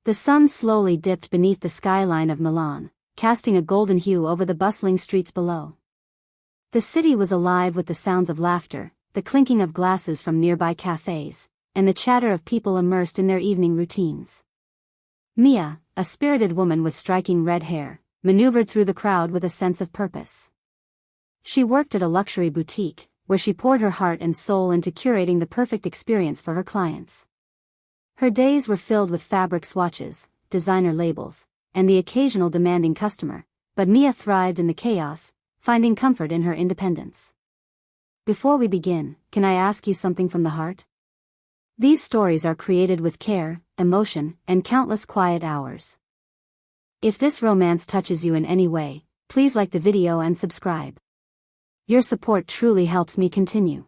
The sun slowly dipped beneath the skyline of Milan, casting a golden hue over the bustling streets below. The city was alive with the sounds of laughter, the clinking of glasses from nearby cafes, and the chatter of people immersed in their evening routines. Mia, a spirited woman with striking red hair, maneuvered through the crowd with a sense of purpose. She worked at a luxury boutique, where she poured her heart and soul into curating the perfect experience for her clients. Her days were filled with fabric swatches, designer labels, and the occasional demanding customer, but Mia thrived in the chaos, finding comfort in her independence. Before we begin, can I ask you something from the heart? These stories are created with care, emotion, and countless quiet hours. If this romance touches you in any way, please like the video and subscribe. Your support truly helps me continue.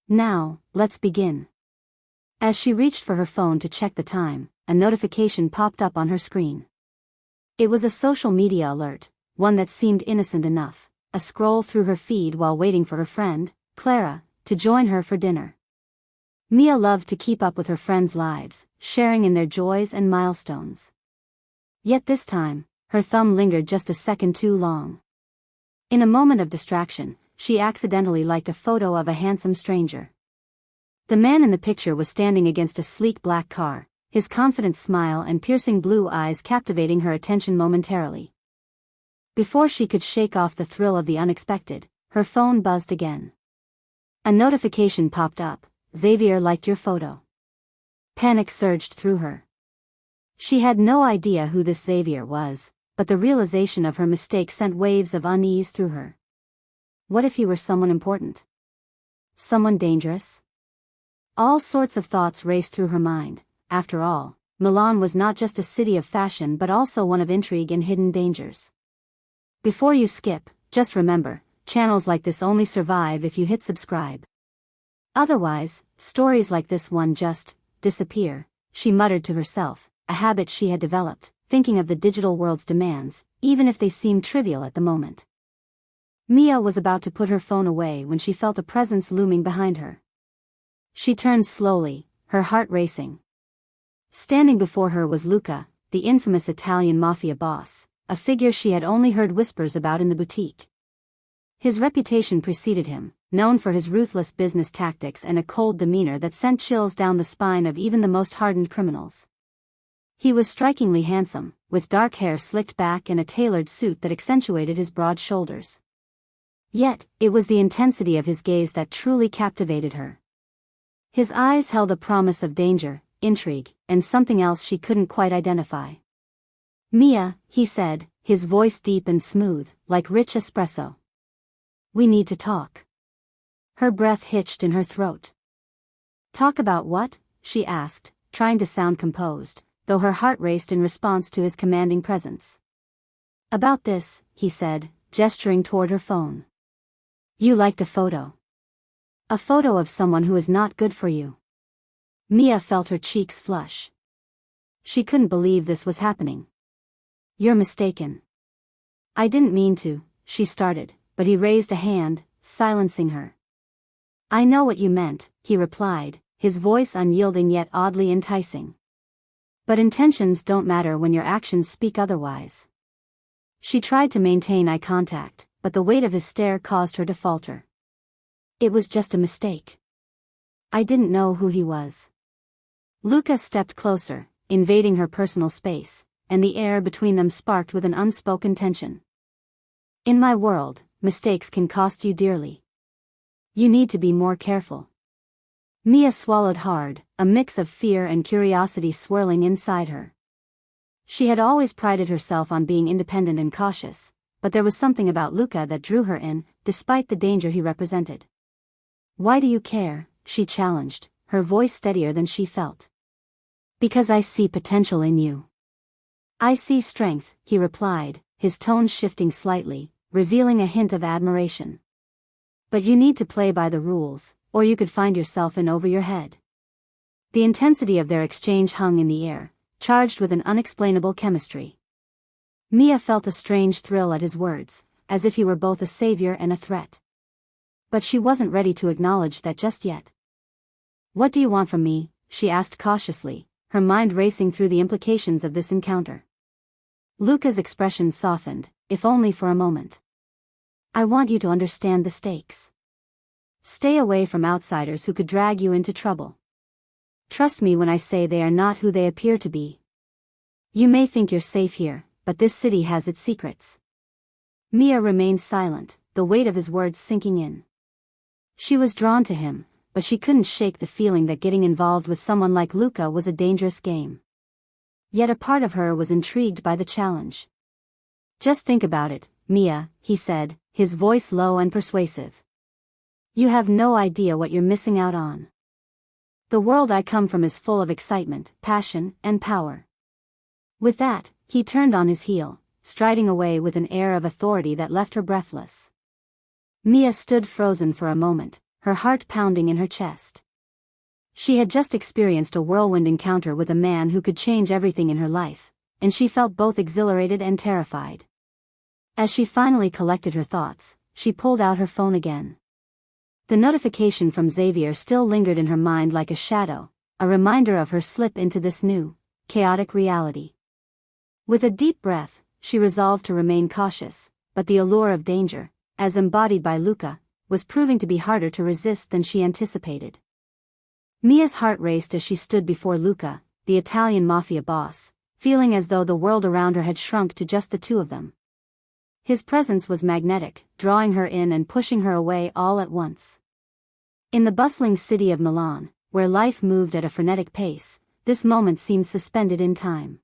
Now, let's begin. As she reached for her phone to check the time, a notification popped up on her screen. It was a social media alert, one that seemed innocent enough, a scroll through her feed while waiting for her friend, Clara, to join her for dinner. Mia loved to keep up with her friends' lives, sharing in their joys and milestones. Yet this time, her thumb lingered just a second too long. In a moment of distraction, she accidentally liked a photo of a handsome stranger. The man in the picture was standing against a sleek black car, his confident smile and piercing blue eyes captivating her attention momentarily. Before she could shake off the thrill of the unexpected, her phone buzzed again. A notification popped up: "Xavier liked your photo." Panic surged through her. She had no idea who this Xavier was, but the realization of her mistake sent waves of unease through her. What if he were someone important? Someone dangerous? All sorts of thoughts raced through her mind. After all, Milan was not just a city of fashion but also one of intrigue and hidden dangers. Before you skip, just remember, channels like this only survive if you hit subscribe. Otherwise, stories like this one just disappear, she muttered to herself, a habit she had developed, thinking of the digital world's demands, even if they seemed trivial at the moment. Mia was about to put her phone away when she felt a presence looming behind her. She turned slowly, her heart racing. Standing before her was Luca, the infamous Italian Mafia boss, a figure she had only heard whispers about in the boutique. His reputation preceded him, known for his ruthless business tactics and a cold demeanor that sent chills down the spine of even the most hardened criminals. He was strikingly handsome, with dark hair slicked back and a tailored suit that accentuated his broad shoulders. Yet, it was the intensity of his gaze that truly captivated her. His eyes held a promise of danger, intrigue, and something else she couldn't quite identify. "Mia," he said, his voice deep and smooth, like rich espresso. "We need to talk." Her breath hitched in her throat. "Talk about what?" she asked, trying to sound composed, though her heart raced in response to his commanding presence. "About this," he said, gesturing toward her phone. "You liked a photo. A photo of someone who is not good for you." Mia felt her cheeks flush. She couldn't believe this was happening. "You're mistaken." "I didn't mean to," she started, but he raised a hand, silencing her. "I know what you meant," he replied, his voice unyielding yet oddly enticing. "But intentions don't matter when your actions speak otherwise." She tried to maintain eye contact, but the weight of his stare caused her to falter. "It was just a mistake. I didn't know who he was." Luca stepped closer, invading her personal space, and the air between them sparked with an unspoken tension. "In my world, mistakes can cost you dearly. You need to be more careful." Mia swallowed hard, a mix of fear and curiosity swirling inside her. She had always prided herself on being independent and cautious, but there was something about Luca that drew her in, despite the danger he represented. "Why do you care?" she challenged, her voice steadier than she felt. "Because I see potential in you." "I see strength," he replied, his tone shifting slightly, revealing a hint of admiration. "But you need to play by the rules, or you could find yourself in over your head." The intensity of their exchange hung in the air, charged with an unexplainable chemistry. Mia felt a strange thrill at his words, as if he were both a savior and a threat. But she wasn't ready to acknowledge that just yet. "What do you want from me?" she asked cautiously, her mind racing through the implications of this encounter. Luca's expression softened, if only for a moment. I want you to understand the stakes. Stay away from outsiders who could drag you into trouble. Trust me when I say they are not who they appear to be. You may think you're safe here, but this city has its secrets. Mia remained silent, the weight of his words sinking in. She was drawn to him, but she couldn't shake the feeling that getting involved with someone like Luca was a dangerous game. Yet a part of her was intrigued by the challenge. Just think about it, Mia, he said, his voice low and persuasive. You have no idea what you're missing out on. The world I come from is full of excitement, passion, and power. With that, he turned on his heel, striding away with an air of authority that left her breathless. Mia stood frozen for a moment, her heart pounding in her chest. She had just experienced a whirlwind encounter with a man who could change everything in her life, and she felt both exhilarated and terrified. As she finally collected her thoughts, she pulled out her phone again. The notification from Xavier still lingered in her mind like a shadow, a reminder of her slip into this new, chaotic reality. With a deep breath, she resolved to remain cautious, but the allure of danger, as embodied by Luca, was proving to be harder to resist than she anticipated. Mia's heart raced as she stood before Luca, the Italian Mafia boss, feeling as though the world around her had shrunk to just the two of them. His presence was magnetic, drawing her in and pushing her away all at once. In the bustling city of Milan, where life moved at a frenetic pace, this moment seemed suspended in time.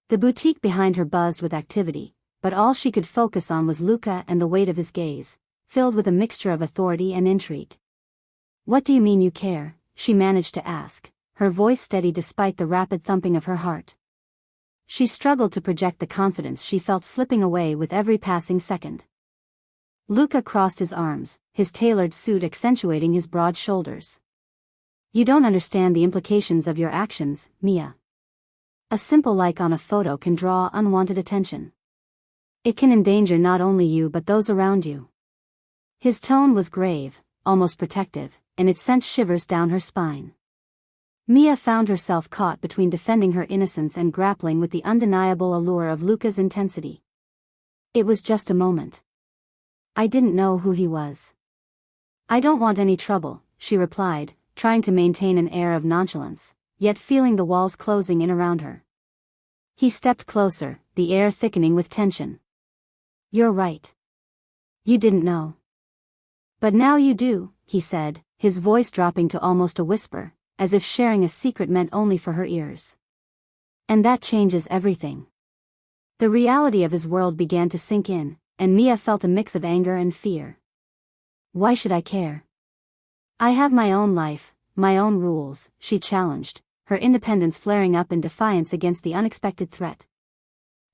The boutique behind her buzzed with activity, but all she could focus on was Luca and the weight of his gaze, filled with a mixture of authority and intrigue. What do you mean you care? She managed to ask, her voice steady despite the rapid thumping of her heart. She struggled to project the confidence she felt slipping away with every passing second. Luca crossed his arms, his tailored suit accentuating his broad shoulders. You don't understand the implications of your actions, Mia. A simple like on a photo can draw unwanted attention. It can endanger not only you but those around you. His tone was grave, almost protective, and it sent shivers down her spine. Mia found herself caught between defending her innocence and grappling with the undeniable allure of Luca's intensity. It was just a moment. I didn't know who he was. I don't want any trouble, she replied, trying to maintain an air of nonchalance, yet feeling the walls closing in around her. He stepped closer, the air thickening with tension. You're right. You didn't know. But now you do, he said, his voice dropping to almost a whisper, as if sharing a secret meant only for her ears. And that changes everything. The reality of his world began to sink in, and Mia felt a mix of anger and fear. Why should I care? I have my own life, my own rules, she challenged, her independence flaring up in defiance against the unexpected threat.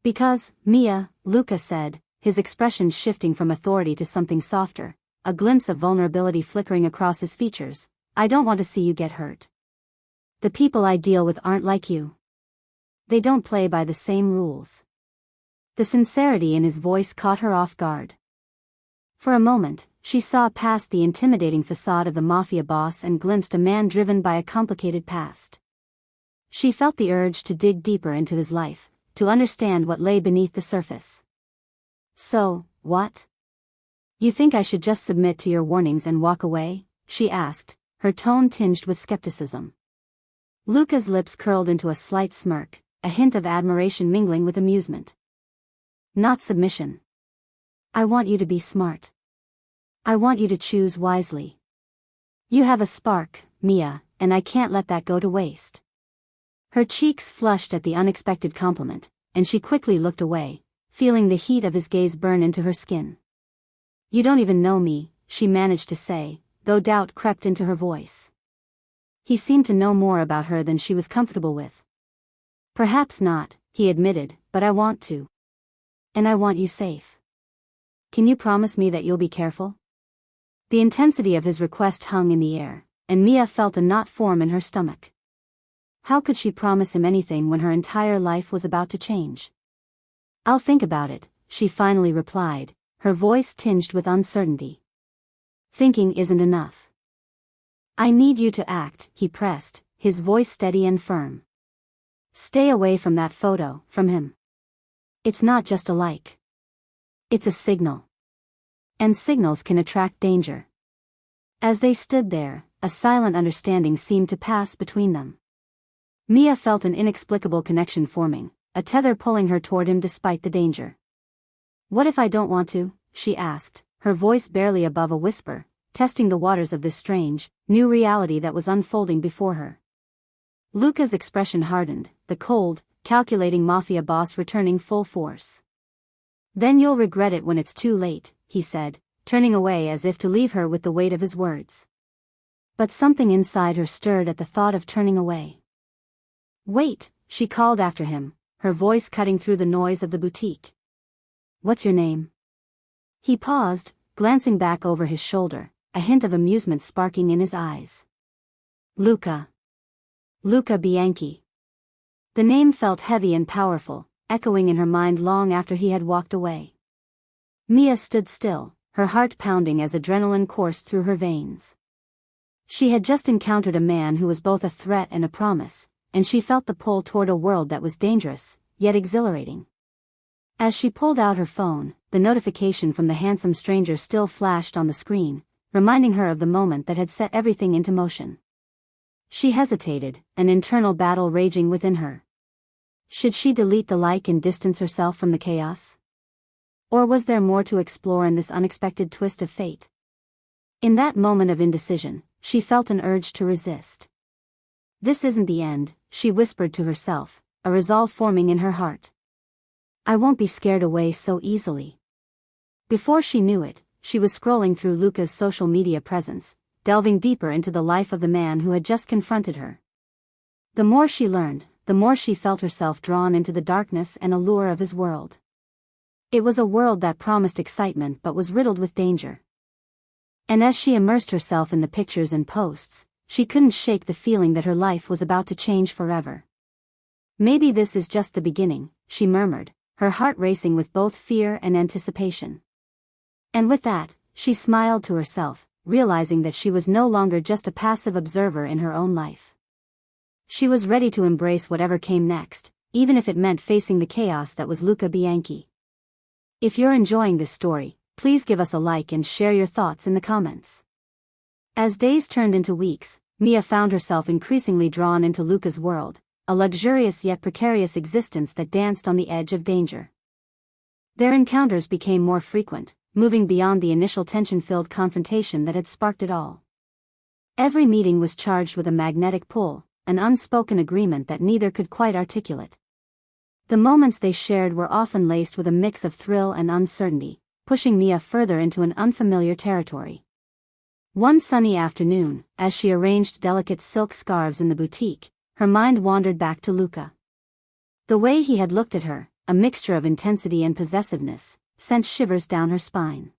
Because, Mia, Luca said, his expression shifting from authority to something softer, a glimpse of vulnerability flickering across his features, I don't want to see you get hurt. The people I deal with aren't like you. They don't play by the same rules. The sincerity in his voice caught her off guard. For a moment, she saw past the intimidating facade of the Mafia boss and glimpsed a man driven by a complicated past. She felt the urge to dig deeper into his life, to understand what lay beneath the surface. So, what? You think I should just submit to your warnings and walk away? She asked, her tone tinged with skepticism. Luca's lips curled into a slight smirk, a hint of admiration mingling with amusement. Not submission. I want you to be smart. I want you to choose wisely. You have a spark, Mia, and I can't let that go to waste. Her cheeks flushed at the unexpected compliment, and she quickly looked away, feeling the heat of his gaze burn into her skin. You don't even know me, she managed to say, though doubt crept into her voice. He seemed to know more about her than she was comfortable with. Perhaps not, he admitted, but I want to. And I want you safe. Can you promise me that you'll be careful? The intensity of his request hung in the air, and Mia felt a knot form in her stomach. How could she promise him anything when her entire life was about to change? I'll think about it, she finally replied, her voice tinged with uncertainty. Thinking isn't enough. I need you to act, he pressed, his voice steady and firm. Stay away from that photo, from him. It's not just a like. It's a signal. And signals can attract danger. As they stood there, a silent understanding seemed to pass between them. Mia felt an inexplicable connection forming, a tether pulling her toward him despite the danger. What if I don't want to? She asked, her voice barely above a whisper, testing the waters of this strange, new reality that was unfolding before her. Luca's expression hardened, the cold, calculating Mafia boss returning full force. Then you'll regret it when it's too late, he said, turning away as if to leave her with the weight of his words. But something inside her stirred at the thought of turning away. Wait, she called after him, her voice cutting through the noise of the boutique. What's your name? He paused, glancing back over his shoulder, a hint of amusement sparking in his eyes. Luca. Luca Bianchi. The name felt heavy and powerful, echoing in her mind long after he had walked away. Mia stood still, her heart pounding as adrenaline coursed through her veins. She had just encountered a man who was both a threat and a promise, and she felt the pull toward a world that was dangerous, yet exhilarating. As she pulled out her phone, the notification from the handsome stranger still flashed on the screen, reminding her of the moment that had set everything into motion. She hesitated, an internal battle raging within her. Should she delete the like and distance herself from the chaos? Or was there more to explore in this unexpected twist of fate? In that moment of indecision, she felt an urge to resist. This isn't the end, she whispered to herself, a resolve forming in her heart. I won't be scared away so easily. Before she knew it, she was scrolling through Luca's social media presence, delving deeper into the life of the man who had just confronted her. The more she learned, the more she felt herself drawn into the darkness and allure of his world. It was a world that promised excitement but was riddled with danger. And as she immersed herself in the pictures and posts, she couldn't shake the feeling that her life was about to change forever. Maybe this is just the beginning, she murmured, her heart racing with both fear and anticipation. And with that, she smiled to herself, realizing that she was no longer just a passive observer in her own life. She was ready to embrace whatever came next, even if it meant facing the chaos that was Luca Bianchi. If you're enjoying this story, please give us a like and share your thoughts in the comments. As days turned into weeks, Mia found herself increasingly drawn into Luca's world, a luxurious yet precarious existence that danced on the edge of danger. Their encounters became more frequent, moving beyond the initial tension-filled confrontation that had sparked it all. Every meeting was charged with a magnetic pull, an unspoken agreement that neither could quite articulate. The moments they shared were often laced with a mix of thrill and uncertainty, pushing Mia further into an unfamiliar territory. One sunny afternoon, as she arranged delicate silk scarves in the boutique, her mind wandered back to Luca. The way he had looked at her, a mixture of intensity and possessiveness, sent shivers down her spine.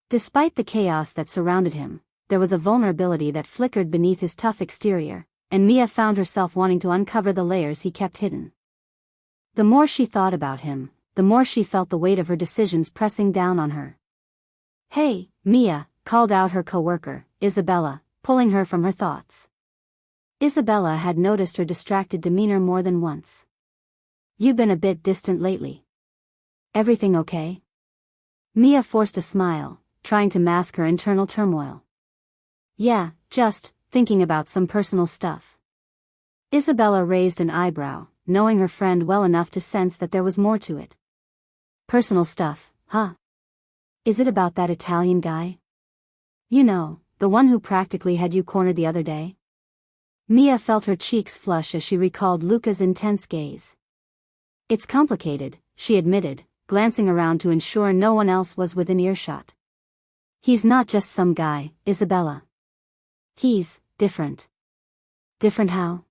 Despite the chaos that surrounded him, there was a vulnerability that flickered beneath his tough exterior, and Mia found herself wanting to uncover the layers he kept hidden. The more she thought about him, the more she felt the weight of her decisions pressing down on her. "Hey, Mia," called out her coworker, Isabella, pulling her from her thoughts. Isabella had noticed her distracted demeanor more than once. "You've been a bit distant lately. Everything okay?" Mia forced a smile, trying to mask her internal turmoil. "Yeah, just thinking about some personal stuff." Isabella raised an eyebrow, knowing her friend well enough to sense that there was more to it. "Personal stuff, huh? Is it about that Italian guy? You know, the one who practically had you cornered the other day?" Mia felt her cheeks flush as she recalled Luca's intense gaze. "It's complicated," she admitted, glancing around to ensure no one else was within earshot. "He's not just some guy, Isabella. He's different." "Different how?"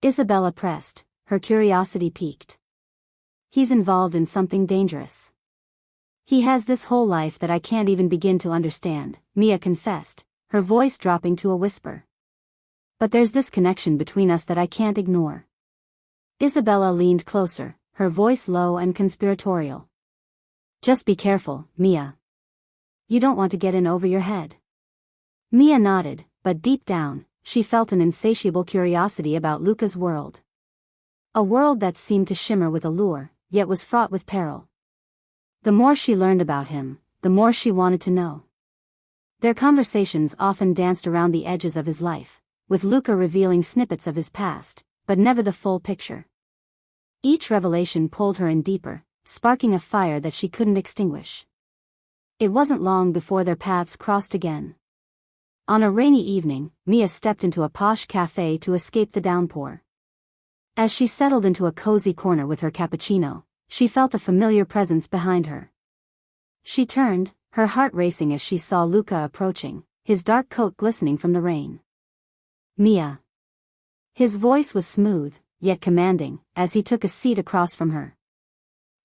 Isabella pressed, her curiosity piqued. "He's involved in something dangerous. He has this whole life that I can't even begin to understand," Mia confessed, her voice dropping to a whisper. "But there's this connection between us that I can't ignore." Isabella leaned closer, her voice low and conspiratorial. "Just be careful, Mia. You don't want to get in over your head." Mia nodded, but deep down, she felt an insatiable curiosity about Luca's world. A world that seemed to shimmer with allure, yet was fraught with peril. The more she learned about him, the more she wanted to know. Their conversations often danced around the edges of his life, with Luca revealing snippets of his past, but never the full picture. Each revelation pulled her in deeper, sparking a fire that she couldn't extinguish. It wasn't long before their paths crossed again. On a rainy evening, Mia stepped into a posh cafe to escape the downpour. As she settled into a cozy corner with her cappuccino, she felt a familiar presence behind her. She turned, her heart racing as she saw Luca approaching, his dark coat glistening from the rain. Mia. His voice was smooth, yet commanding, as he took a seat across from her.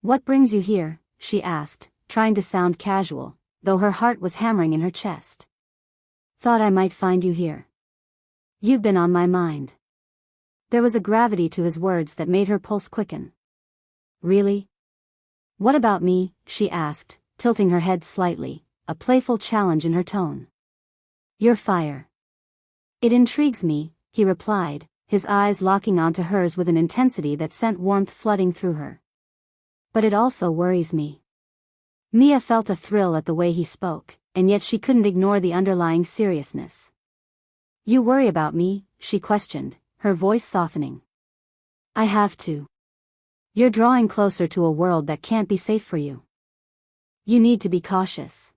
"What brings you here?" she asked, trying to sound casual, though her heart was hammering in her chest. "Thought I might find you here. You've been on my mind." There was a gravity to his words that made her pulse quicken. "Really? What about me?" she asked, tilting her head slightly, a playful challenge in her tone. "You're fire." "It intrigues me," he replied, his eyes locking onto hers with an intensity that sent warmth flooding through her. "But it also worries me." Mia felt a thrill at the way he spoke, and yet she couldn't ignore the underlying seriousness. "You worry about me?" she questioned, her voice softening. "I have to. You're drawing closer to a world that can't be safe for you. You need to be cautious."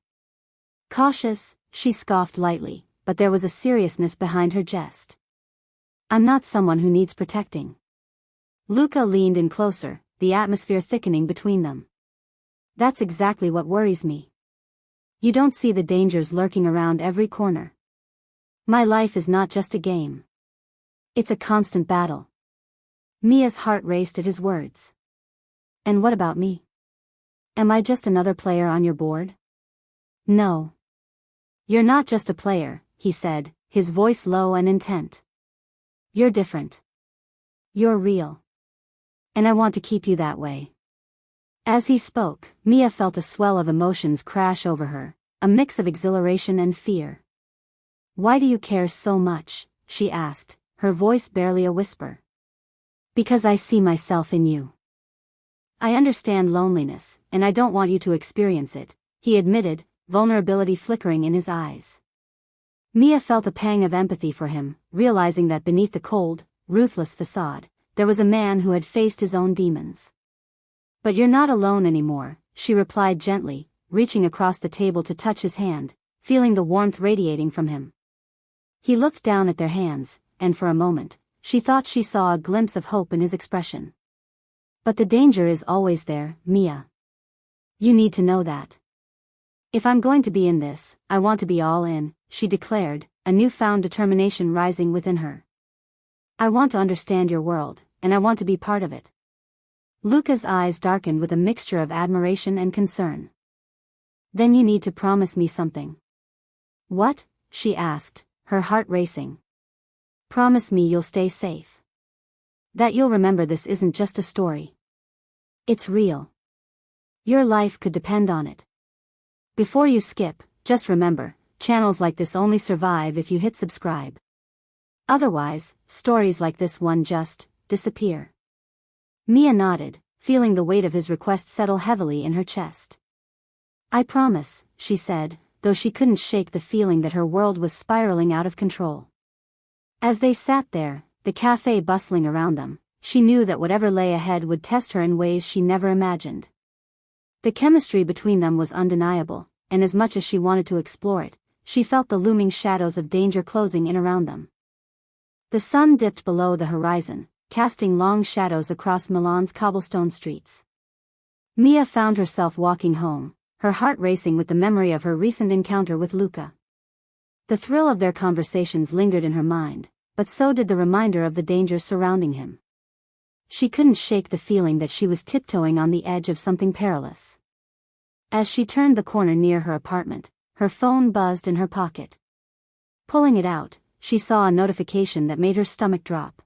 "Cautious?" she scoffed lightly, but there was a seriousness behind her jest. "I'm not someone who needs protecting." Luca leaned in closer, the atmosphere thickening between them. "That's exactly what worries me. You don't see the dangers lurking around every corner. My life is not just a game. It's a constant battle." Mia's heart raced at his words. "And what about me? Am I just another player on your board?" "No. You're not just a player," he said, his voice low and intent. "You're different. You're real. And I want to keep you that way." As he spoke, Mia felt a swell of emotions crash over her, a mix of exhilaration and fear. "Why do you care so much?" she asked, her voice barely a whisper. "Because I see myself in you. I understand loneliness, and I don't want you to experience it," he admitted, vulnerability flickering in his eyes. Mia felt a pang of empathy for him, realizing that beneath the cold, ruthless facade, there was a man who had faced his own demons. "But you're not alone anymore," she replied gently, reaching across the table to touch his hand, feeling the warmth radiating from him. He looked down at their hands, and for a moment, she thought she saw a glimpse of hope in his expression. "But the danger is always there, Mia. You need to know that. If I'm going to be in this, I want to be all in," she declared, a newfound determination rising within her. "I want to understand your world, and I want to be part of it." Luca's eyes darkened with a mixture of admiration and concern. "Then you need to promise me something." "What?" she asked, her heart racing. "Promise me you'll stay safe. That you'll remember this isn't just a story. It's real. Your life could depend on it. Before you skip, just remember, channels like this only survive if you hit subscribe. Otherwise, stories like this one just disappear." Mia nodded, feeling the weight of his request settle heavily in her chest. "I promise," she said, though she couldn't shake the feeling that her world was spiraling out of control. As they sat there, the cafe bustling around them, she knew that whatever lay ahead would test her in ways she never imagined. The chemistry between them was undeniable, and as much as she wanted to explore it, she felt the looming shadows of danger closing in around them. The sun dipped below the horizon, casting long shadows across Milan's cobblestone streets. Mia found herself walking home, her heart racing with the memory of her recent encounter with Luca. The thrill of their conversations lingered in her mind, but so did the reminder of the danger surrounding him. She couldn't shake the feeling that she was tiptoeing on the edge of something perilous. As she turned the corner near her apartment, her phone buzzed in her pocket. Pulling it out, she saw a notification that made her stomach drop.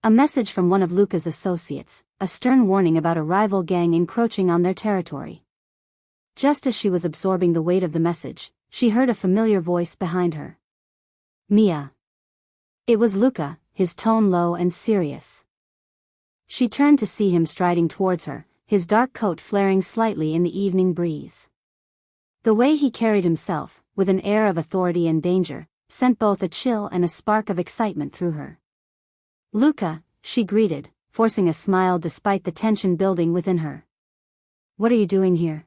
A message from one of Luca's associates, a stern warning about a rival gang encroaching on their territory. Just as she was absorbing the weight of the message, she heard a familiar voice behind her. "Mia." It was Luca, his tone low and serious. She turned to see him striding towards her, his dark coat flaring slightly in the evening breeze. The way he carried himself, with an air of authority and danger, sent both a chill and a spark of excitement through her. "Luca," she greeted, forcing a smile despite the tension building within her. "What are you doing here?"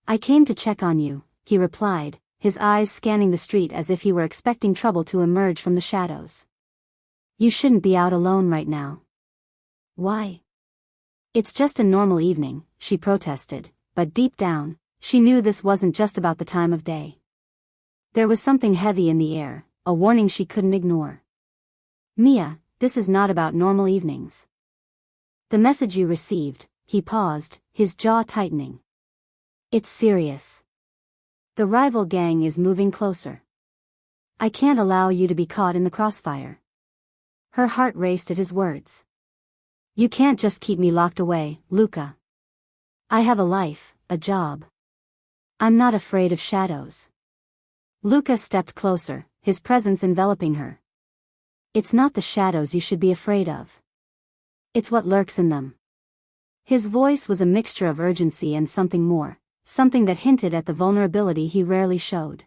"I came to check on you," he replied, his eyes scanning the street as if he were expecting trouble to emerge from the shadows. "You shouldn't be out alone right now." "Why?" "It's just a normal evening," she protested, but deep down, she knew this wasn't just about the time of day. There was something heavy in the air, a warning she couldn't ignore. "Mia, this is not about normal evenings." "The message you received," he paused, his jaw tightening. "It's serious. The rival gang is moving closer. I can't allow you to be caught in the crossfire." Her heart raced at his words. "You can't just keep me locked away, Luca. I have a life, a job. I'm not afraid of shadows." Luca stepped closer, his presence enveloping her. "It's not the shadows you should be afraid of. It's what lurks in them." His voice was a mixture of urgency and something more, something that hinted at the vulnerability he rarely showed.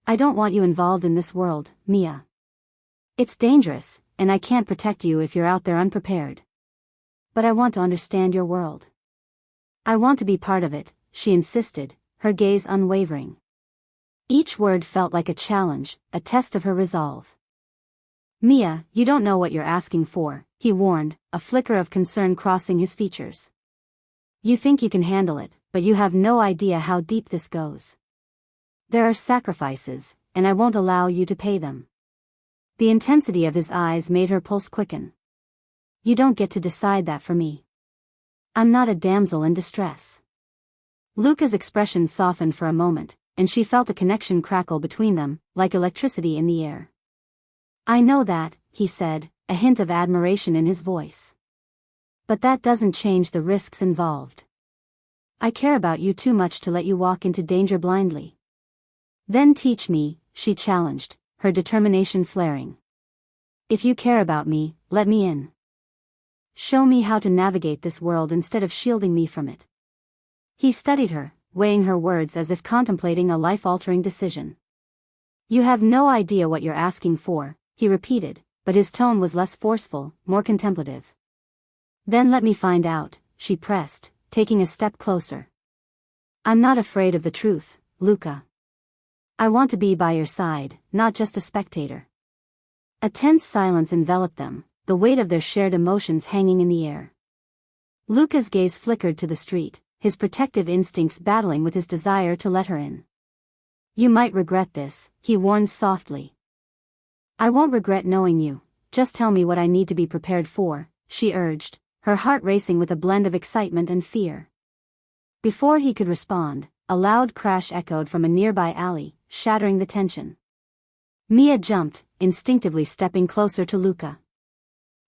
"I don't want you involved in this world, Mia. It's dangerous, and I can't protect you if you're out there unprepared. But I want to understand your world. I want to be part of it," she insisted, her gaze unwavering. Each word felt like a challenge, a test of her resolve. "Mia, you don't know what you're asking for," he warned, a flicker of concern crossing his features. "You think you can handle it, but you have no idea how deep this goes. There are sacrifices, and I won't allow you to pay them." The intensity of his eyes made her pulse quicken. "You don't get to decide that for me. I'm not a damsel in distress." Luca's expression softened for a moment, and she felt a connection crackle between them, like electricity in the air. "I know that," he said, a hint of admiration in his voice. "But that doesn't change the risks involved. I care about you too much to let you walk into danger blindly." "Then teach me," she challenged, her determination flaring. "If you care about me, let me in. Show me how to navigate this world instead of shielding me from it." He studied her, weighing her words as if contemplating a life-altering decision. "You have no idea what you're asking for," he repeated, but his tone was less forceful, more contemplative. "Then let me find out," she pressed, taking a step closer. "I'm not afraid of the truth, Luca. I want to be by your side, not just a spectator." A tense silence enveloped them, the weight of their shared emotions hanging in the air. Luca's gaze flickered to the street, his protective instincts battling with his desire to let her in. "You might regret this," he warned softly. "I won't regret knowing you, just tell me what I need to be prepared for," she urged, her heart racing with a blend of excitement and fear. Before he could respond, a loud crash echoed from a nearby alley, shattering the tension. Mia jumped, instinctively stepping closer to Luca.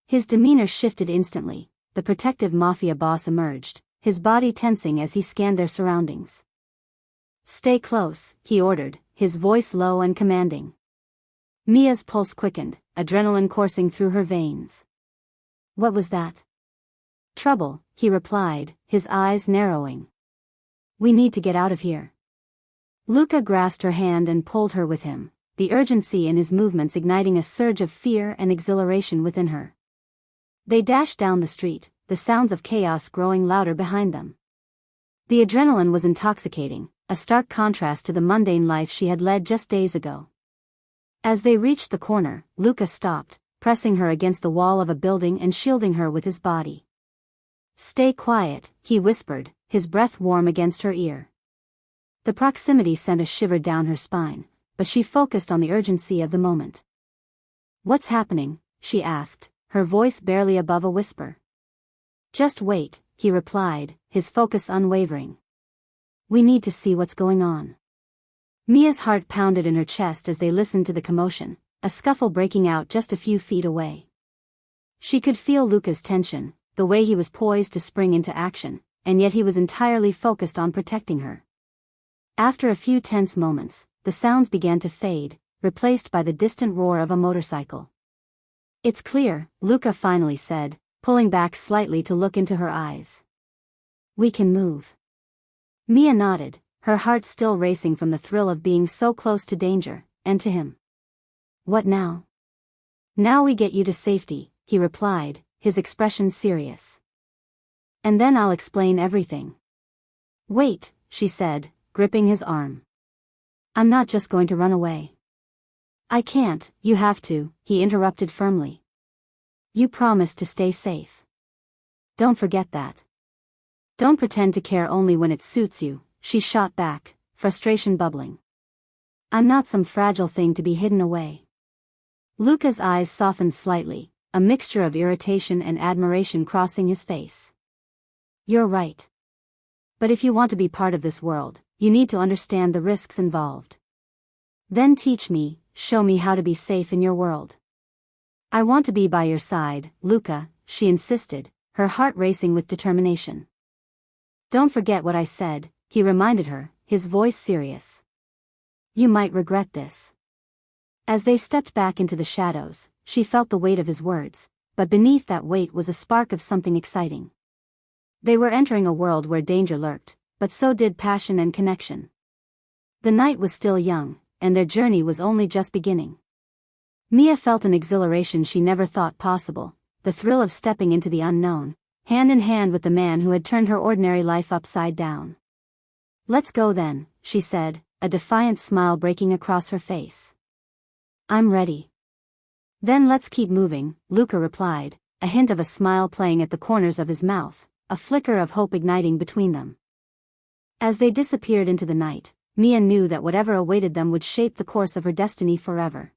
His demeanor shifted instantly. The protective Mafia boss emerged, his body tensing as he scanned their surroundings. "Stay close," he ordered, his voice low and commanding. Mia's pulse quickened, adrenaline coursing through her veins. "What was that?" "Trouble," he replied, his eyes narrowing. "We need to get out of here." Luca grasped her hand and pulled her with him, the urgency in his movements igniting a surge of fear and exhilaration within her. They dashed down the street, the sounds of chaos growing louder behind them. The adrenaline was intoxicating, a stark contrast to the mundane life she had led just days ago. As they reached the corner, Luca stopped, pressing her against the wall of a building and shielding her with his body. "Stay quiet," he whispered, his breath warm against her ear. The proximity sent a shiver down her spine, but she focused on the urgency of the moment. "What's happening?" she asked, her voice barely above a whisper. "Just wait," he replied, his focus unwavering. "We need to see what's going on." Mia's heart pounded in her chest as they listened to the commotion, a scuffle breaking out just a few feet away. She could feel Luca's tension, the way he was poised to spring into action, and yet he was entirely focused on protecting her. After a few tense moments, the sounds began to fade, replaced by the distant roar of a motorcycle. "It's clear," Luca finally said, pulling back slightly to look into her eyes. We can move. Mia nodded, her heart still racing from the thrill of being so close to danger, and to him. What now? Now we get you to safety, he replied, his expression serious. And then I'll explain everything. Wait, she said, gripping his arm. I'm not just going to run away. I can't, you have to, he interrupted firmly. You promised to stay safe. Don't forget that. Don't pretend to care only when it suits you, she shot back, frustration bubbling. I'm not some fragile thing to be hidden away. Luca's eyes softened slightly, a mixture of irritation and admiration crossing his face. You're right. But if you want to be part of this world, you need to understand the risks involved. Then teach me, show me how to be safe in your world. I want to be by your side, Luca, she insisted, her heart racing with determination. Don't forget what I said, he reminded her, his voice serious. You might regret this. As they stepped back into the shadows, she felt the weight of his words, but beneath that weight was a spark of something exciting. They were entering a world where danger lurked, but so did passion and connection. The night was still young, and their journey was only just beginning. Mia felt an exhilaration she never thought possible, the thrill of stepping into the unknown, hand in hand with the man who had turned her ordinary life upside down. Let's go then, she said, a defiant smile breaking across her face. I'm ready. Then let's keep moving, Luca replied, a hint of a smile playing at the corners of his mouth, a flicker of hope igniting between them. As they disappeared into the night, Mia knew that whatever awaited them would shape the course of her destiny forever.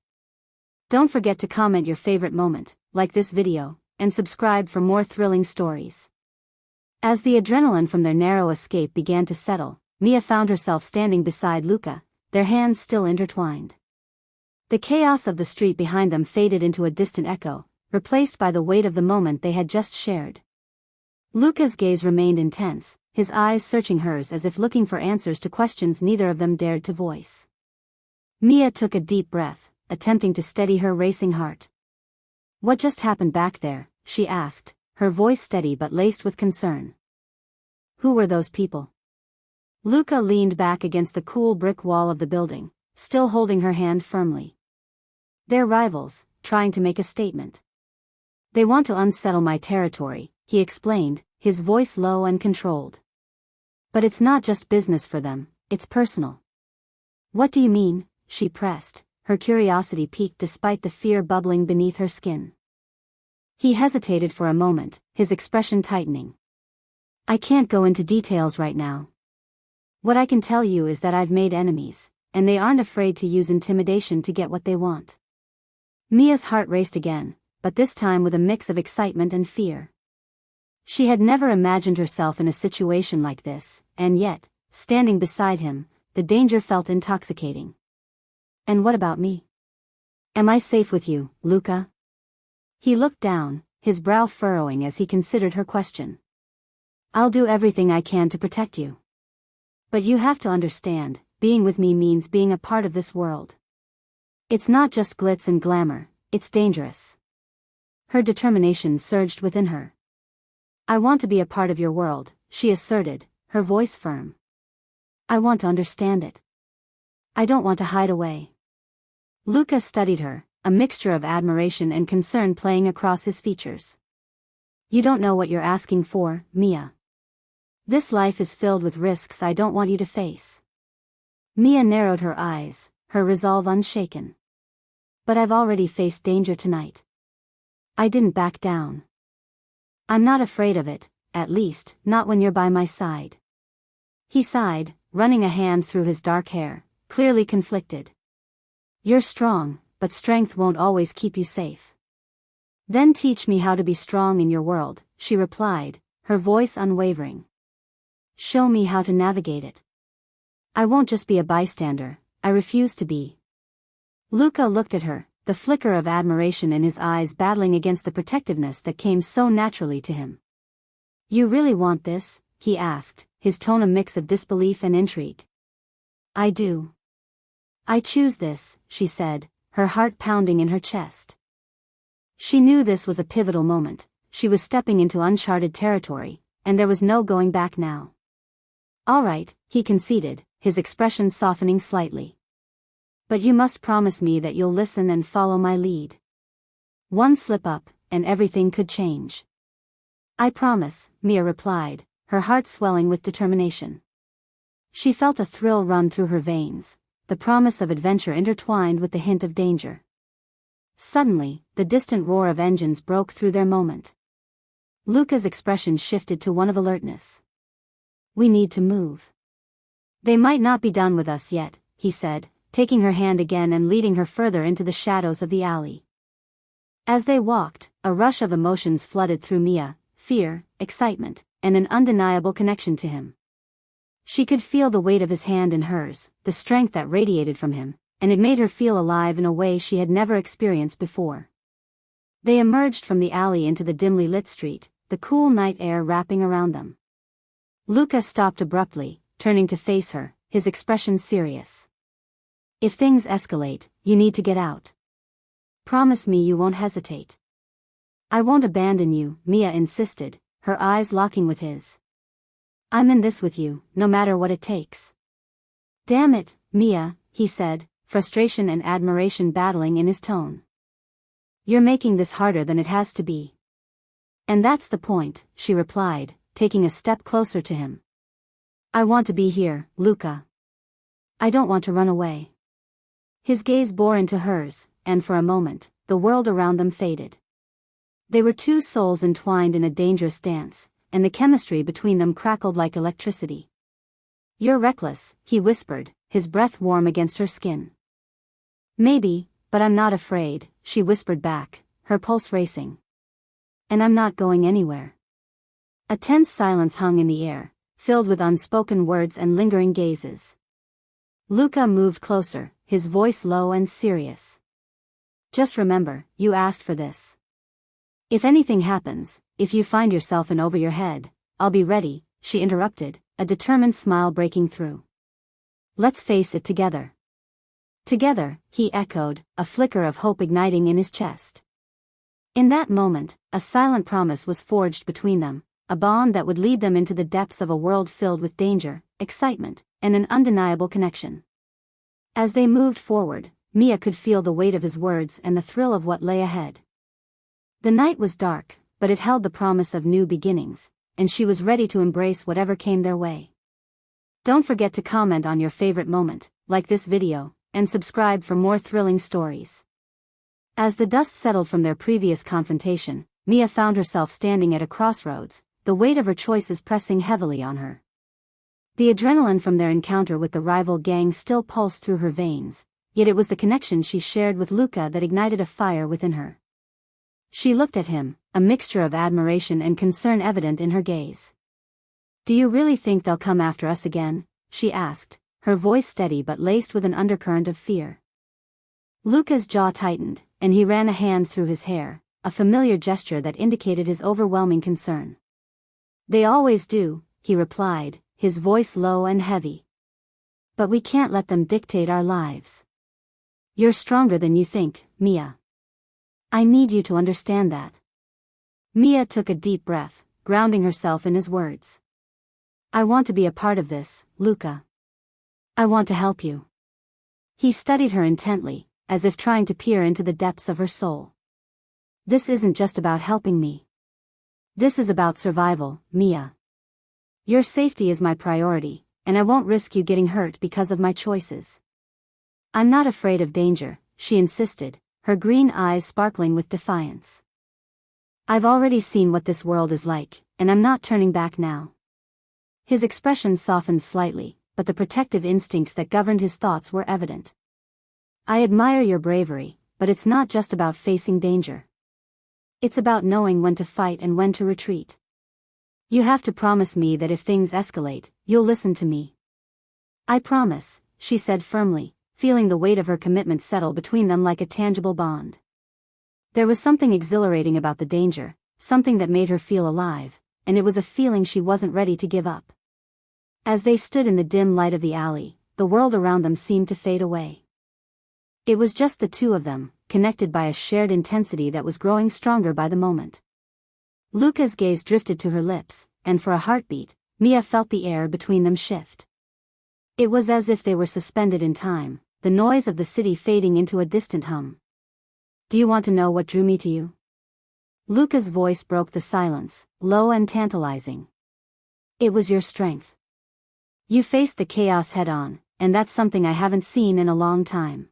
Don't forget to comment your favorite moment, like this video, and subscribe for more thrilling stories. As the adrenaline from their narrow escape began to settle, Mia found herself standing beside Luca, their hands still intertwined. The chaos of the street behind them faded into a distant echo, replaced by the weight of the moment they had just shared. Luca's gaze remained intense, his eyes searching hers as if looking for answers to questions neither of them dared to voice. Mia took a deep breath, attempting to steady her racing heart. What just happened back there, she asked, her voice steady but laced with concern. Who were those people? Luca leaned back against the cool brick wall of the building, still holding her hand firmly. They're rivals, trying to make a statement. They want to unsettle my territory, he explained, his voice low and controlled. But it's not just business for them, it's personal. What do you mean? She pressed, her curiosity piqued despite the fear bubbling beneath her skin. He hesitated for a moment, his expression tightening. I can't go into details right now. What I can tell you is that I've made enemies, and they aren't afraid to use intimidation to get what they want. Mia's heart raced again, but this time with a mix of excitement and fear. She had never imagined herself in a situation like this, and yet, standing beside him, the danger felt intoxicating. And what about me? Am I safe with you, Luca? He looked down, his brow furrowing as he considered her question. I'll do everything I can to protect you. But you have to understand, being with me means being a part of this world. It's not just glitz and glamour, it's dangerous. Her determination surged within her. I want to be a part of your world, she asserted, her voice firm. I want to understand it. I don't want to hide away. Luca studied her, a mixture of admiration and concern playing across his features. You don't know what you're asking for, Mia. This life is filled with risks I don't want you to face. Mia narrowed her eyes, her resolve unshaken. But I've already faced danger tonight. I didn't back down. I'm not afraid of it, at least, not when you're by my side. He sighed, running a hand through his dark hair, clearly conflicted. You're strong, but strength won't always keep you safe. Then teach me how to be strong in your world, she replied, her voice unwavering. Show me how to navigate it. I won't just be a bystander, I refuse to be. Luca looked at her, the flicker of admiration in his eyes battling against the protectiveness that came so naturally to him. You really want this? He asked, his tone a mix of disbelief and intrigue. I do. I choose this, she said, her heart pounding in her chest. She knew this was a pivotal moment, she was stepping into uncharted territory, and there was no going back now. "All right," he conceded, his expression softening slightly. "But you must promise me that you'll listen and follow my lead. One slip up, and everything could change." "I promise," Mia replied, her heart swelling with determination. She felt a thrill run through her veins, the promise of adventure intertwined with the hint of danger. Suddenly, the distant roar of engines broke through their moment. Luca's expression shifted to one of alertness. "We need to move. They might not be done with us yet," he said, taking her hand again and leading her further into the shadows of the alley. As they walked, a rush of emotions flooded through Mia, fear, excitement, and an undeniable connection to him. She could feel the weight of his hand in hers, the strength that radiated from him, and it made her feel alive in a way she had never experienced before. They emerged from the alley into the dimly lit street, the cool night air wrapping around them. Luca stopped abruptly, turning to face her, his expression serious. "If things escalate, you need to get out. Promise me you won't hesitate." "I won't abandon you," Mia insisted, her eyes locking with his. "I'm in this with you, no matter what it takes." "Damn it, Mia," he said, frustration and admiration battling in his tone. "You're making this harder than it has to be." "And that's the point," she replied, taking a step closer to him. "I want to be here, Luca. I don't want to run away." His gaze bore into hers, and for a moment, the world around them faded. They were two souls entwined in a dangerous dance, and the chemistry between them crackled like electricity. "You're reckless," he whispered, his breath warm against her skin. "Maybe, but I'm not afraid," she whispered back, her pulse racing. "And I'm not going anywhere." A tense silence hung in the air, filled with unspoken words and lingering gazes. Luca moved closer, his voice low and serious. "Just remember, you asked for this. If anything happens, if you find yourself in over your head, I'll be ready," she interrupted, a determined smile breaking through. "Let's face it together." "Together," he echoed, a flicker of hope igniting in his chest. In that moment, a silent promise was forged between them, a bond that would lead them into the depths of a world filled with danger, excitement, and an undeniable connection. As they moved forward, Mia could feel the weight of his words and the thrill of what lay ahead. The night was dark, but it held the promise of new beginnings, and she was ready to embrace whatever came their way. Don't forget to comment on your favorite moment, like this video, and subscribe for more thrilling stories. As the dust settled from their previous confrontation, Mia found herself standing at a crossroads, the weight of her choices pressing heavily on her. The adrenaline from their encounter with the rival gang still pulsed through her veins, yet it was the connection she shared with Luca that ignited a fire within her. She looked at him, a mixture of admiration and concern evident in her gaze. "Do you really think they'll come after us again?" she asked, her voice steady but laced with an undercurrent of fear. Luca's jaw tightened, and he ran a hand through his hair, a familiar gesture that indicated his overwhelming concern. "They always do," he replied, his voice low and heavy. "But we can't let them dictate our lives. You're stronger than you think, Mia. I need you to understand that." Mia took a deep breath, grounding herself in his words. "I want to be a part of this, Luca. I want to help you." He studied her intently, as if trying to peer into the depths of her soul. "This isn't just about helping me. This is about survival, Mia. Your safety is my priority, and I won't risk you getting hurt because of my choices." "I'm not afraid of danger," she insisted, her green eyes sparkling with defiance. "I've already seen what this world is like, and I'm not turning back now." His expression softened slightly, but the protective instincts that governed his thoughts were evident. "I admire your bravery, but it's not just about facing danger. It's about knowing when to fight and when to retreat. You have to promise me that if things escalate, you'll listen to me." "I promise," she said firmly, feeling the weight of her commitment settle between them like a tangible bond. There was something exhilarating about the danger, something that made her feel alive, and it was a feeling she wasn't ready to give up. As they stood in the dim light of the alley, the world around them seemed to fade away. It was just the two of them, connected by a shared intensity that was growing stronger by the moment. Luca's gaze drifted to her lips, and for a heartbeat, Mia felt the air between them shift. It was as if they were suspended in time, the noise of the city fading into a distant hum. "Do you want to know what drew me to you?" Luca's voice broke the silence, low and tantalizing. "It was your strength. You faced the chaos head-on, and that's something I haven't seen in a long time."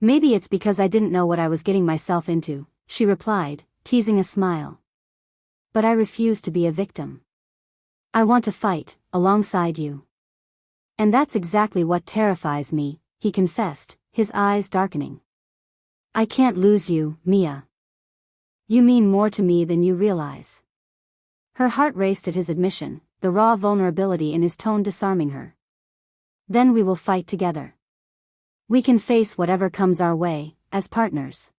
"Maybe it's because I didn't know what I was getting myself into," she replied, teasing a smile. "But I refuse to be a victim. I want to fight, alongside you." "And that's exactly what terrifies me," he confessed, his eyes darkening. "I can't lose you, Mia. You mean more to me than you realize." Her heart raced at his admission, the raw vulnerability in his tone disarming her. "Then we will fight together. We can face whatever comes our way, as partners."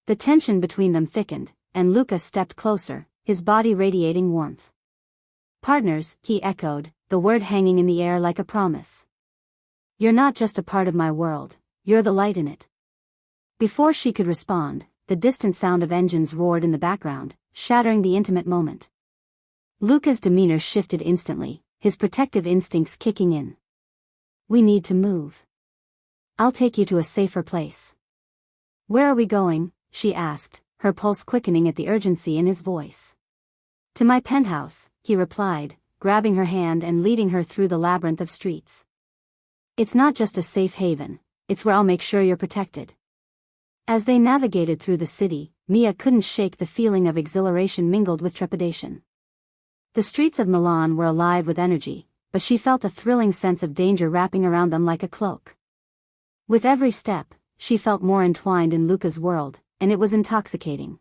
The tension between them thickened, and Luca stepped closer, his body radiating warmth. "Partners," he echoed, the word hanging in the air like a promise. "You're not just a part of my world, you're the light in it." Before she could respond, the distant sound of engines roared in the background, shattering the intimate moment. Luca's demeanor shifted instantly, his protective instincts kicking in. "We need to move. I'll take you to a safer place." "Where are we going?" she asked, her pulse quickening at the urgency in his voice. "To my penthouse," he replied, grabbing her hand and leading her through the labyrinth of streets. "It's not just a safe haven, it's where I'll make sure you're protected." As they navigated through the city, Mia couldn't shake the feeling of exhilaration mingled with trepidation. The streets of Milan were alive with energy, but she felt a thrilling sense of danger wrapping around them like a cloak. With every step, she felt more entwined in Luca's world, and it was intoxicating.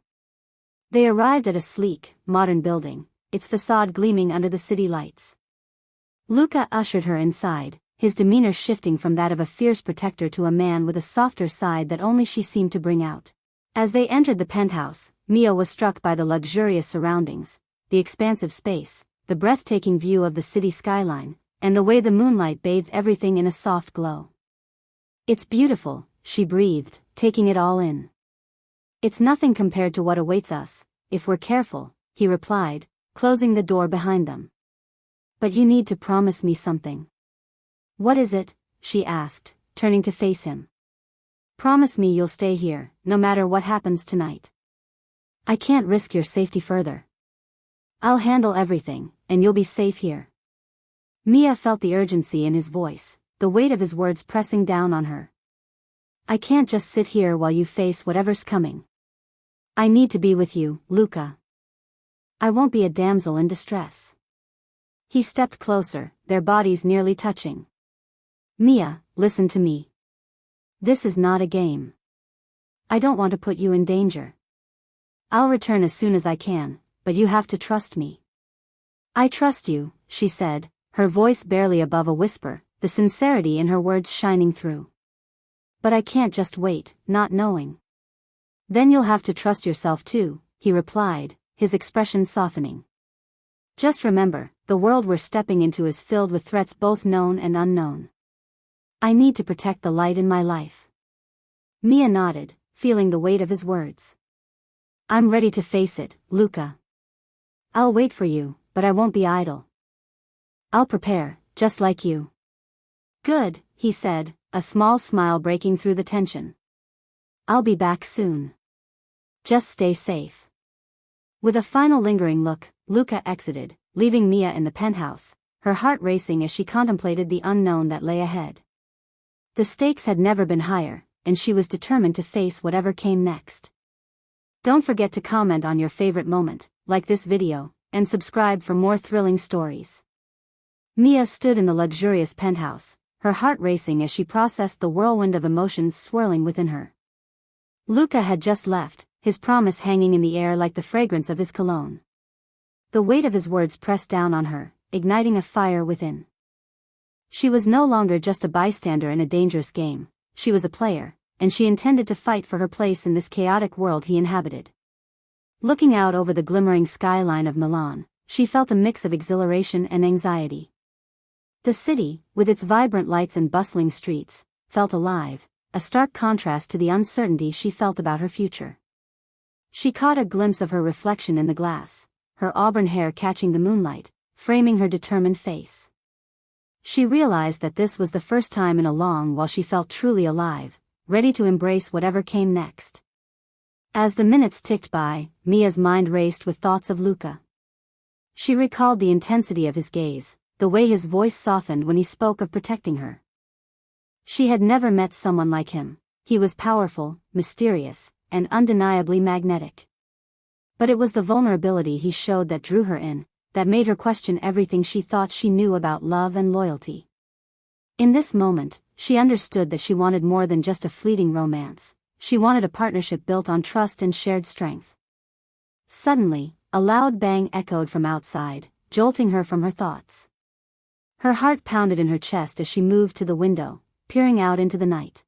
They arrived at a sleek, modern building, its facade gleaming under the city lights. Luca ushered her inside, his demeanor shifting from that of a fierce protector to a man with a softer side that only she seemed to bring out. As they entered the penthouse, Mia was struck by the luxurious surroundings, the expansive space, the breathtaking view of the city skyline, and the way the moonlight bathed everything in a soft glow. "It's beautiful," she breathed, taking it all in. "It's nothing compared to what awaits us, if we're careful," he replied, closing the door behind them. "But you need to promise me something." "What is it?" she asked, turning to face him. "Promise me you'll stay here, no matter what happens tonight." "I can't risk your safety further." "I'll handle everything, and you'll be safe here." Mia felt the urgency in his voice, the weight of his words pressing down on her. "I can't just sit here while you face whatever's coming. I need to be with you, Luca. I won't be a damsel in distress." He stepped closer, their bodies nearly touching. "Mia, listen to me. This is not a game. I don't want to put you in danger. I'll return as soon as I can, but you have to trust me." "I trust you," she said, her voice barely above a whisper, the sincerity in her words shining through. "But I can't just wait, not knowing." "Then you'll have to trust yourself too," he replied, his expression softening. "Just remember, the world we're stepping into is filled with threats both known and unknown. I need to protect the light in my life." Mia nodded, feeling the weight of his words. "I'm ready to face it, Luca. I'll wait for you, but I won't be idle. I'll prepare, just like you." "Good," he said, a small smile breaking through the tension. "I'll be back soon. Just stay safe." With a final lingering look, Luca exited, leaving Mia in the penthouse, her heart racing as she contemplated the unknown that lay ahead. The stakes had never been higher, and she was determined to face whatever came next. Don't forget to comment on your favorite moment, like this video, and subscribe for more thrilling stories. Mia stood in the luxurious penthouse, her heart racing as she processed the whirlwind of emotions swirling within her. Luca had just left, his promise hanging in the air like the fragrance of his cologne. The weight of his words pressed down on her, igniting a fire within. She was no longer just a bystander in a dangerous game, she was a player, and she intended to fight for her place in this chaotic world he inhabited. Looking out over the glimmering skyline of Milan, she felt a mix of exhilaration and anxiety. The city, with its vibrant lights and bustling streets, felt alive, a stark contrast to the uncertainty she felt about her future. She caught a glimpse of her reflection in the glass, her auburn hair catching the moonlight, framing her determined face. She realized that this was the first time in a long while she felt truly alive, ready to embrace whatever came next. As the minutes ticked by, Mia's mind raced with thoughts of Luca. She recalled the intensity of his gaze, the way his voice softened when he spoke of protecting her. She had never met someone like him. He was powerful, mysterious, and undeniably magnetic. But it was the vulnerability he showed that drew her in, that made her question everything she thought she knew about love and loyalty. In this moment, she understood that she wanted more than just a fleeting romance. She wanted a partnership built on trust and shared strength. Suddenly, a loud bang echoed from outside, jolting her from her thoughts. Her heart pounded in her chest as she moved to the window, peering out into the night.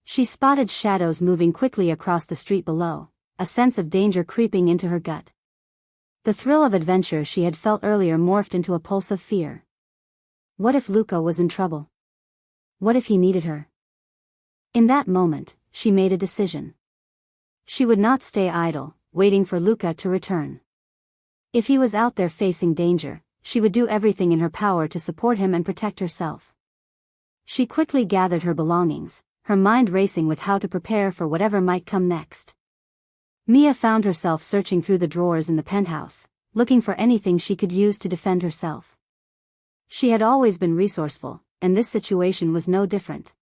She spotted shadows moving quickly across the street below, a sense of danger creeping into her gut. The thrill of adventure she had felt earlier morphed into a pulse of fear. What if Luca was in trouble? What if he needed her? In that moment, she made a decision. She would not stay idle, waiting for Luca to return. If he was out there facing danger, she would do everything in her power to support him and protect herself. She quickly gathered her belongings, her mind racing with how to prepare for whatever might come next. Mia found herself searching through the drawers in the penthouse, looking for anything she could use to defend herself. She had always been resourceful, and this situation was no different.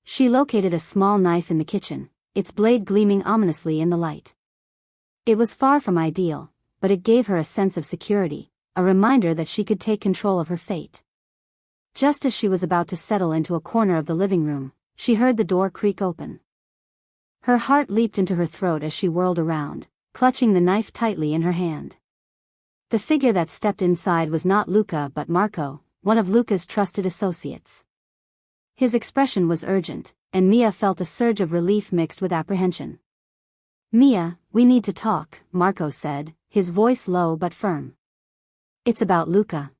She located a small knife in the kitchen, its blade gleaming ominously in the light. It was far from ideal, but it gave her a sense of security, a reminder that she could take control of her fate. Just as she was about to settle into a corner of the living room, she heard the door creak open. Her heart leaped into her throat as she whirled around, clutching the knife tightly in her hand. The figure that stepped inside was not Luca but Marco, one of Luca's trusted associates. His expression was urgent, and Mia felt a surge of relief mixed with apprehension. "Mia, we need to talk," Marco said, his voice low but firm. "It's about Luca.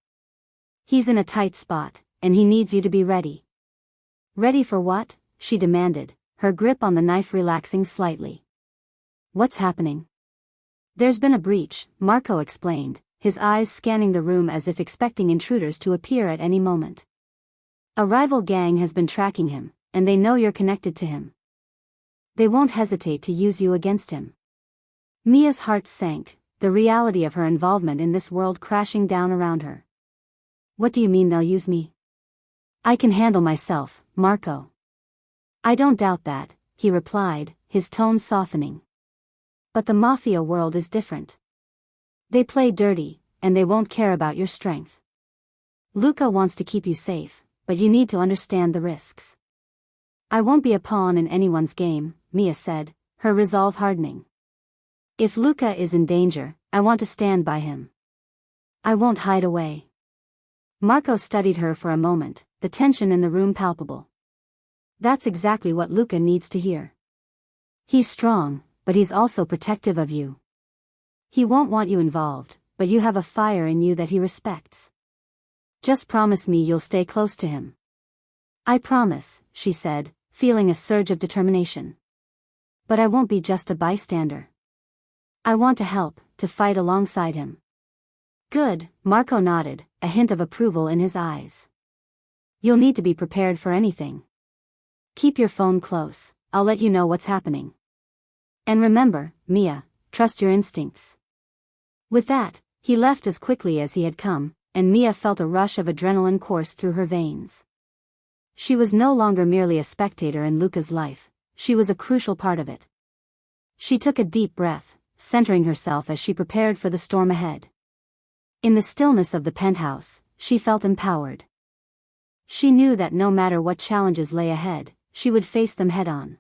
He's in a tight spot, and he needs you to be ready." "Ready for what?" she demanded, her grip on the knife relaxing slightly. "What's happening?" "There's been a breach," Marco explained, his eyes scanning the room as if expecting intruders to appear at any moment. "A rival gang has been tracking him, and they know you're connected to him. They won't hesitate to use you against him." Mia's heart sank, the reality of her involvement in this world crashing down around her. "What do you mean they'll use me?" "I can handle myself, Marco." "I don't doubt that," he replied, his tone softening. "But the Mafia world is different. They play dirty, and they won't care about your strength. Luca wants to keep you safe, but you need to understand the risks." "I won't be a pawn in anyone's game," Mia said, her resolve hardening. "If Luca is in danger, I want to stand by him. I won't hide away." Marco studied her for a moment, the tension in the room palpable. "That's exactly what Luca needs to hear. He's strong, but he's also protective of you. He won't want you involved, but you have a fire in you that he respects. Just promise me you'll stay close to him." "I promise," she said, feeling a surge of determination. "But I won't be just a bystander. I want to help, to fight alongside him." "Good," Marco nodded, a hint of approval in his eyes. "You'll need to be prepared for anything. Keep your phone close, I'll let you know what's happening. And remember, Mia, trust your instincts." With that, he left as quickly as he had come, and Mia felt a rush of adrenaline course through her veins. She was no longer merely a spectator in Luca's life, she was a crucial part of it. She took a deep breath, centering herself as she prepared for the storm ahead. In the stillness of the penthouse, she felt empowered. She knew that no matter what challenges lay ahead, she would face them head-on.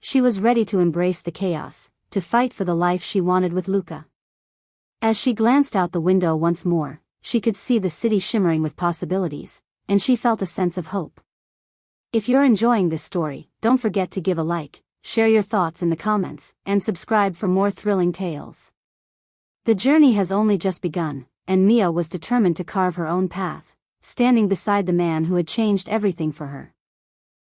She was ready to embrace the chaos, to fight for the life she wanted with Luca. As she glanced out the window once more, she could see the city shimmering with possibilities, and she felt a sense of hope. If you're enjoying this story, don't forget to give a like, share your thoughts in the comments, and subscribe for more thrilling tales. The journey has only just begun, and Mia was determined to carve her own path, standing beside the man who had changed everything for her.